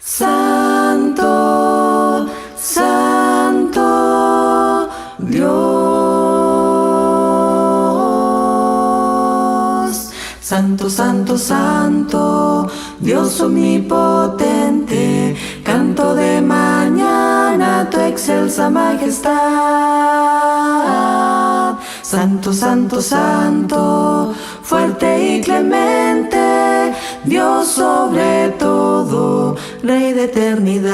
Santo, Santo Dios. Santo, Santo, Santo, Dios omnipotente, canto de mañana tu excelsa majestad. Santo, Santo, Santo, fuerte y clemente, Dios sobre todo, Rey de eternidad.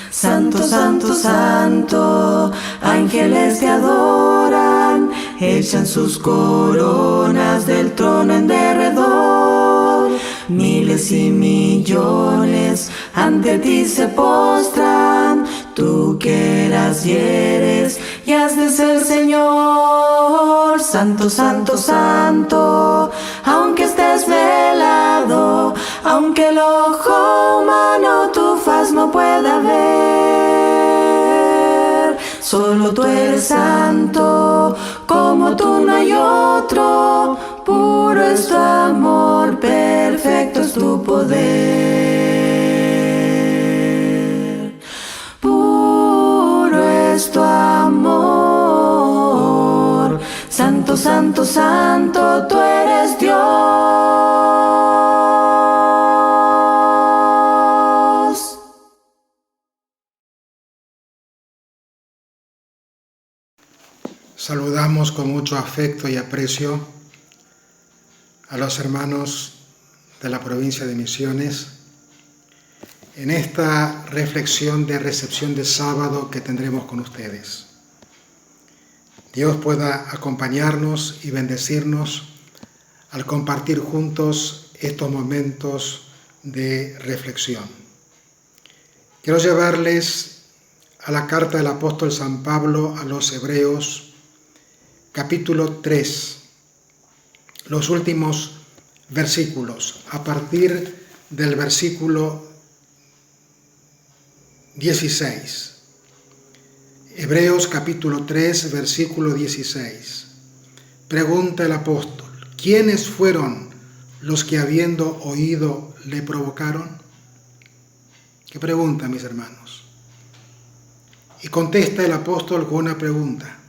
Santo, Santo, Santo, ángeles te adoran, echan sus coronas del trono en derredor. Miles y millones ante ti se postran, tú que eras y eres y has de ser Señor. Santo, Santo, Santo, aunque estés velado, aunque el ojo humano tu faz no pueda ver, solo tú eres santo, como tú no hay otro, puro es tu amor, perfecto es tu poder, puro es tu amor. Santo, Santo, Santo, tú eres Dios. Saludamos con mucho afecto y aprecio a los hermanos de la provincia de Misiones en esta reflexión de recepción de sábado que tendremos con ustedes. Dios pueda acompañarnos y bendecirnos al compartir juntos estos momentos de reflexión. Quiero llevarles a la carta del apóstol San Pablo a los Hebreos, capítulo 3, los últimos versículos, a partir del versículo 16. Hebreos capítulo 3, versículo 16. Pregunta el apóstol: ¿quiénes fueron los que habiendo oído le provocaron? ¿Qué pregunta, mis hermanos? Y contesta el apóstol con una pregunta: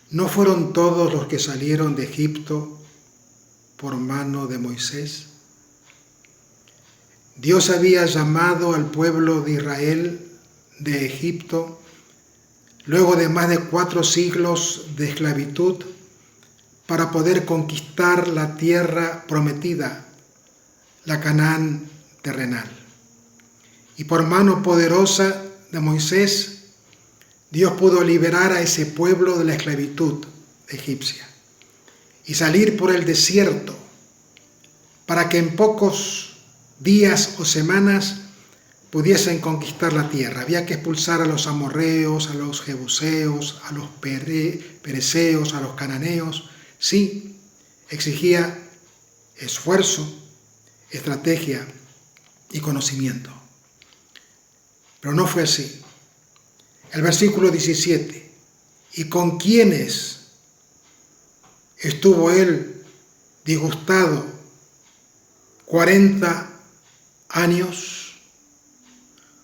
¿no fueron todos los que salieron de Egipto por mano de Moisés? Dios había llamado al pueblo de Israel de Egipto luego de más de 4 siglos de esclavitud para poder conquistar la tierra prometida, la Canaán terrenal. Y por mano poderosa de Moisés, Dios pudo liberar a ese pueblo de la esclavitud egipcia y salir por el desierto para que en pocos días o semanas pudiesen conquistar la tierra. Había que expulsar a los amorreos, a los jebuseos, a los pereceos, a los cananeos. Sí, exigía esfuerzo, estrategia y conocimiento. Pero no fue así. El versículo 17: ¿y con quiénes estuvo él disgustado 40 años?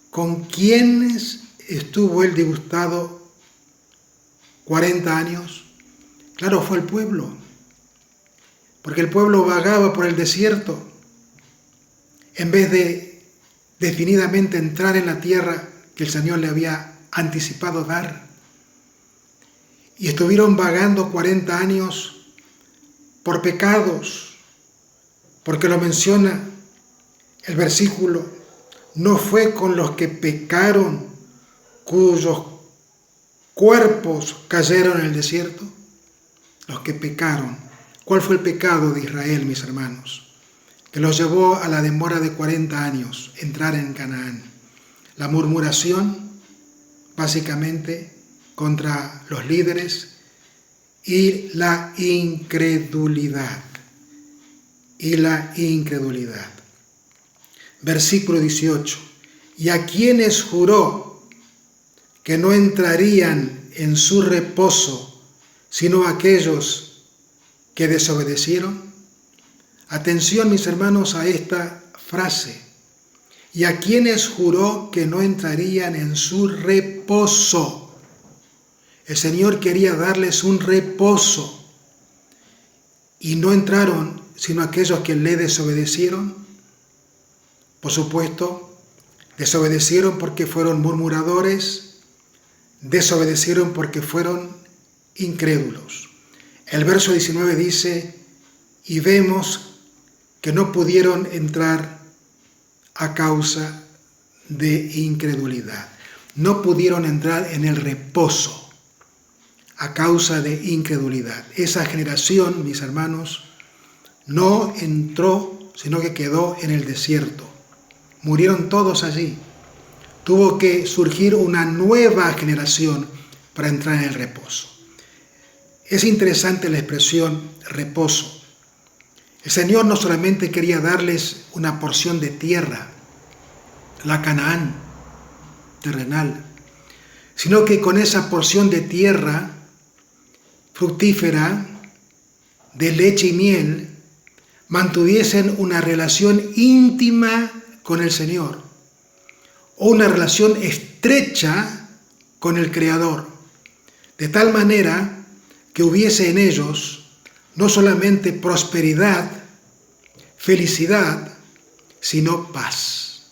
¿Con quiénes estuvo él disgustado 40 años? Claro, fue el pueblo, porque el pueblo vagaba por el desierto en vez de definidamente entrar en la tierra que el Señor le había anticipado dar. Y estuvieron vagando 40 años por pecados, porque lo menciona el versículo: no fue con los que pecaron cuyos cuerpos cayeron en el desierto. Los que pecaron. ¿Cuál fue el pecado de Israel, mis hermanos? Que los llevó a la demora de 40 años entrar en Canaán. La murmuración, básicamente, contra los líderes, y la incredulidad. Versículo 18: ¿y a quienes juró que no entrarían en su reposo sino aquellos que desobedecieron? Atención, mis hermanos, a esta frase. Y a quienes juró que no entrarían en su reposo. El Señor quería darles un reposo. Y no entraron, sino aquellos que le desobedecieron. Por supuesto, desobedecieron porque fueron murmuradores, desobedecieron porque fueron incrédulos. El verso 19 dice, y vemos que no pudieron entrar a causa de incredulidad. No pudieron entrar en el reposo a causa de incredulidad. Esa generación, mis hermanos, no entró, sino que quedó en el desierto. Murieron todos allí. Tuvo que surgir una nueva generación para entrar en el reposo. Es interesante la expresión reposo. El Señor no solamente quería darles una porción de tierra, la Canaán terrenal, sino que con esa porción de tierra fructífera, de leche y miel, mantuviesen una relación íntima con el Señor, o una relación estrecha con el Creador, de tal manera que hubiese en ellos no solamente prosperidad, felicidad, sino paz,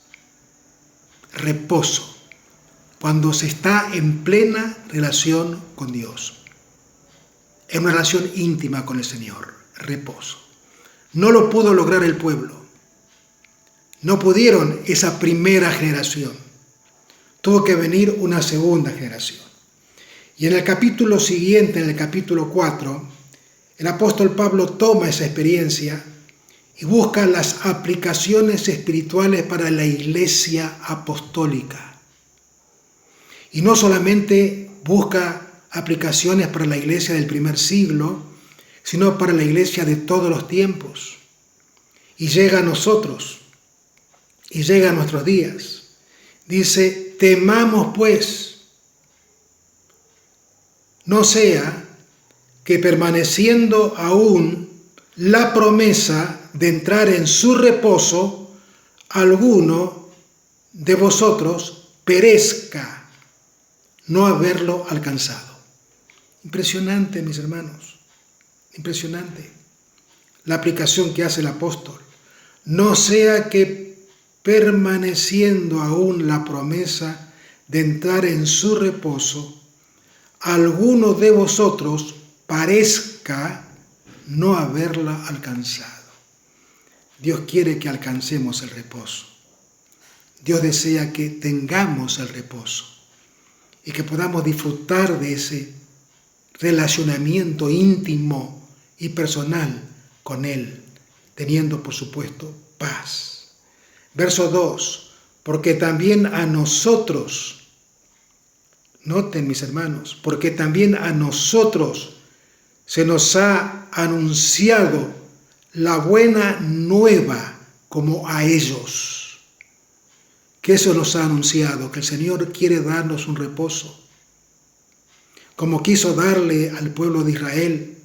reposo, cuando se está en plena relación con Dios, en una relación íntima con el Señor, reposo. No lo pudo lograr el pueblo. No pudieron esa primera generación. Tuvo que venir una segunda generación. Y en el capítulo siguiente, en el capítulo 4, el apóstol Pablo toma esa experiencia y busca las aplicaciones espirituales para la iglesia apostólica. Y no solamente busca aplicaciones para la iglesia del primer siglo, sino para la iglesia de todos los tiempos. Y llega a nosotros, y llega a nuestros días. Dice, temamos pues, no sea que permaneciendo aún la promesa de entrar en su reposo, alguno de vosotros perezca, no haberlo alcanzado. Impresionante, mis hermanos, impresionante la aplicación que hace el apóstol. No sea que permaneciendo aún la promesa de entrar en su reposo, alguno de vosotros parezca no haberla alcanzado. Dios quiere que alcancemos el reposo. Dios desea que tengamos el reposo y que podamos disfrutar de ese relacionamiento íntimo y personal con Él, teniendo, por supuesto, paz. Verso 2, porque también a nosotros, noten mis hermanos, porque también a nosotros se nos ha anunciado la buena nueva como a ellos. Que eso nos ha anunciado, que el Señor quiere darnos un reposo, como quiso darle al pueblo de Israel,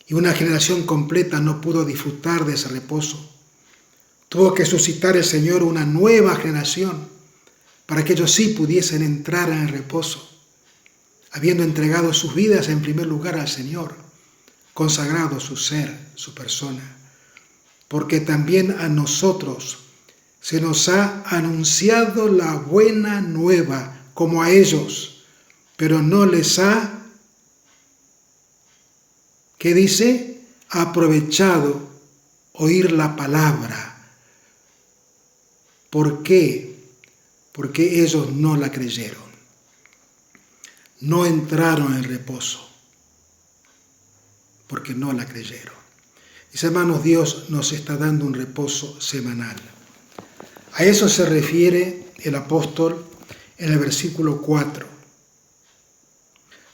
y una generación completa no pudo disfrutar de ese reposo. Tuvo que suscitar el Señor una nueva generación para que ellos sí pudiesen entrar en el reposo, habiendo entregado sus vidas en primer lugar al Señor, consagrado su ser, su persona. Porque también a nosotros se nos ha anunciado la buena nueva como a ellos, pero no les ha, ¿qué dice? Aprovechado oír la palabra. ¿Por qué? Porque ellos no la creyeron. No entraron en el reposo, porque no la creyeron. Mis hermanos, Dios nos está dando un reposo semanal. A eso se refiere el apóstol en el versículo 4.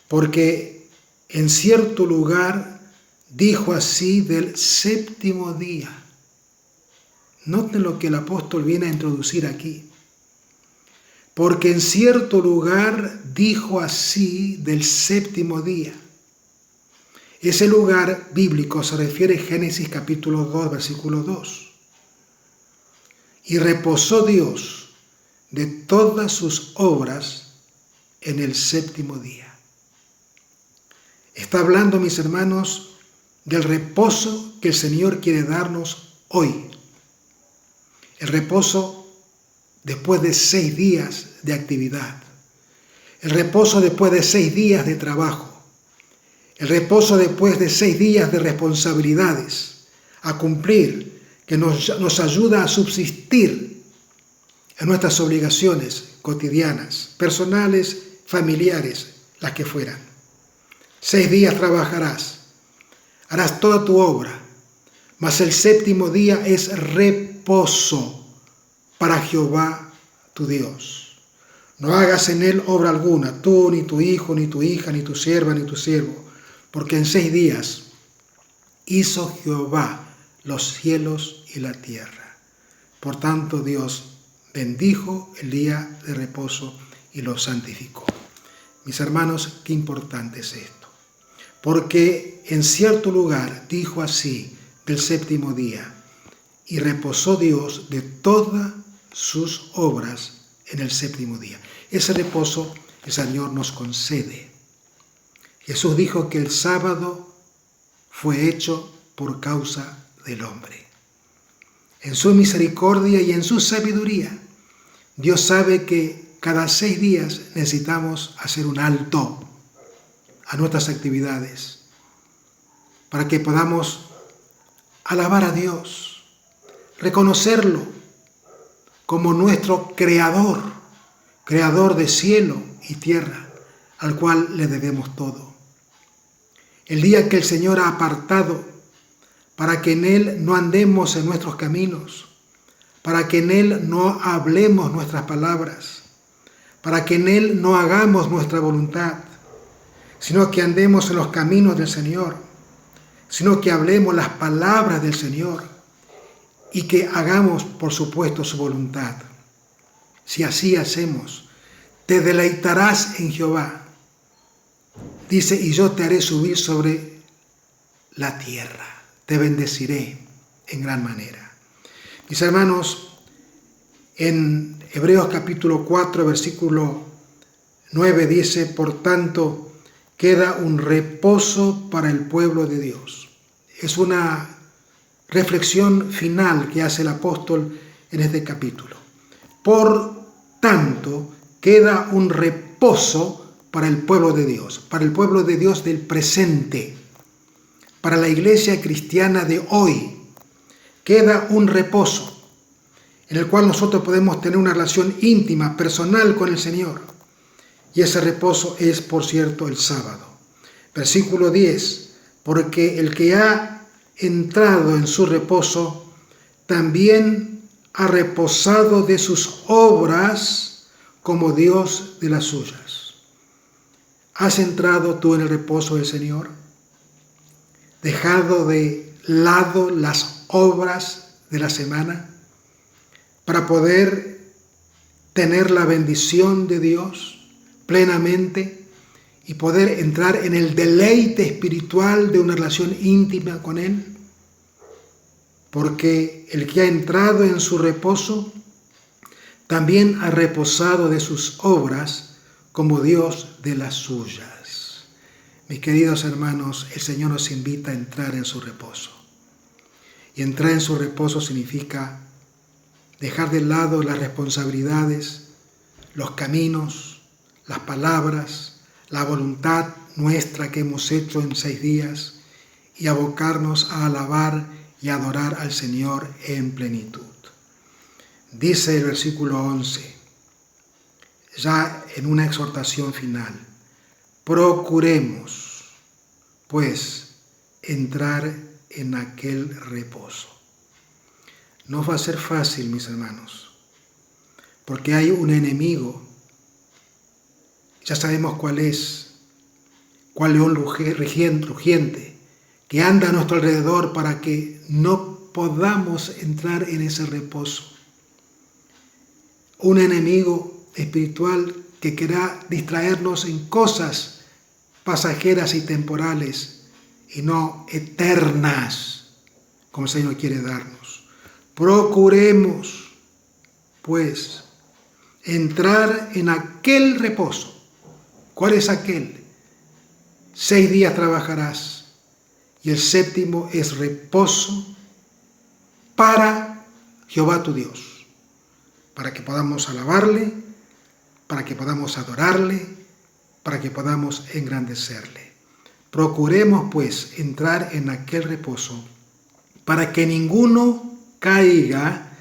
Porque en cierto lugar dijo así del séptimo día. Noten lo que el apóstol viene a introducir aquí. Porque en cierto lugar dijo así del séptimo día. Ese lugar bíblico se refiere a Génesis capítulo 2, versículo 2. Y reposó Dios de todas sus obras en el séptimo día. Está hablando, mis hermanos, del reposo que el Señor quiere darnos hoy. El reposo después de 6 días de actividad. El reposo después de 6 días de trabajo. El reposo después de 6 días de responsabilidades a cumplir, que nos ayuda a subsistir en nuestras obligaciones cotidianas, personales, familiares, las que fueran. 6 días trabajarás, harás toda tu obra, mas el séptimo día es reposo para Jehová tu Dios. No hagas en él obra alguna, tú, ni tu hijo, ni tu hija, ni tu sierva, ni tu siervo, porque en 6 días hizo Jehová los cielos y la tierra. Por tanto, Dios bendijo el día de reposo y lo santificó. Mis hermanos, qué importante es esto. Porque en cierto lugar dijo así del séptimo día, y reposó Dios de todas sus obras en el séptimo día. Ese reposo el Señor nos concede. Jesús dijo que el sábado fue hecho por causa del hombre. En su misericordia y en su sabiduría, Dios sabe que cada 6 días necesitamos hacer un alto a nuestras actividades para que podamos alabar a Dios, reconocerlo como nuestro creador, creador de cielo y tierra, al cual le debemos todo. El día que el Señor ha apartado para que en Él no andemos en nuestros caminos, para que en Él no hablemos nuestras palabras, para que en Él no hagamos nuestra voluntad, sino que andemos en los caminos del Señor, sino que hablemos las palabras del Señor y que hagamos, por supuesto, su voluntad. Si así hacemos, te deleitarás en Jehová. Dice, y yo te haré subir sobre la tierra, te bendeciré en gran manera. Mis hermanos, en Hebreos capítulo 4, versículo 9 dice, por tanto, queda un reposo para el pueblo de Dios. Es una reflexión final que hace el apóstol en este capítulo. Por tanto, queda un reposo para el pueblo de Dios, para el pueblo de Dios del presente, para la iglesia cristiana de hoy. Queda un reposo en el cual nosotros podemos tener una relación íntima, personal con el Señor. Y ese reposo es, por cierto, el sábado. Versículo 10, porque el que ha entrado en su reposo, también ha reposado de sus obras como Dios de las suyas. ¿Has entrado tú en el reposo del Señor? ¿Dejado de lado las obras de la semana para poder tener la bendición de Dios plenamente y poder entrar en el deleite espiritual de una relación íntima con Él? Porque el que ha entrado en su reposo también ha reposado de sus obras como Dios de las suyas. Mis queridos hermanos, el Señor nos invita a entrar en su reposo. Y entrar en su reposo significa dejar de lado las responsabilidades, los caminos, las palabras, la voluntad nuestra que hemos hecho en 6 días y abocarnos a alabar y adorar al Señor en plenitud. Dice el versículo 11, ya en una exhortación final, procuremos, pues, entrar en aquel reposo. No va a ser fácil, mis hermanos, porque hay un enemigo, ya sabemos cuál es, cuál león rugiente, que anda a nuestro alrededor para que no podamos entrar en ese reposo. Un enemigo espiritual que querrá distraernos en cosas pasajeras y temporales y no eternas, como el Señor quiere darnos. Procuremos, pues, entrar en aquel reposo. ¿Cuál es aquel? 6 días trabajarás y el 7º es reposo para Jehová tu Dios, para que podamos alabarle, para que podamos adorarle, para que podamos engrandecerle. Procuremos, pues, entrar en aquel reposo para que ninguno caiga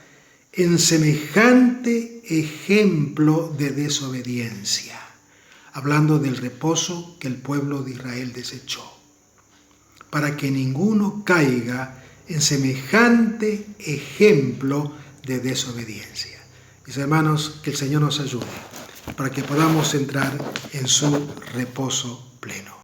en semejante ejemplo de desobediencia, hablando del reposo que el pueblo de Israel desechó, para que ninguno caiga en semejante ejemplo de desobediencia. Mis hermanos, que el Señor nos ayude para que podamos entrar en su reposo pleno.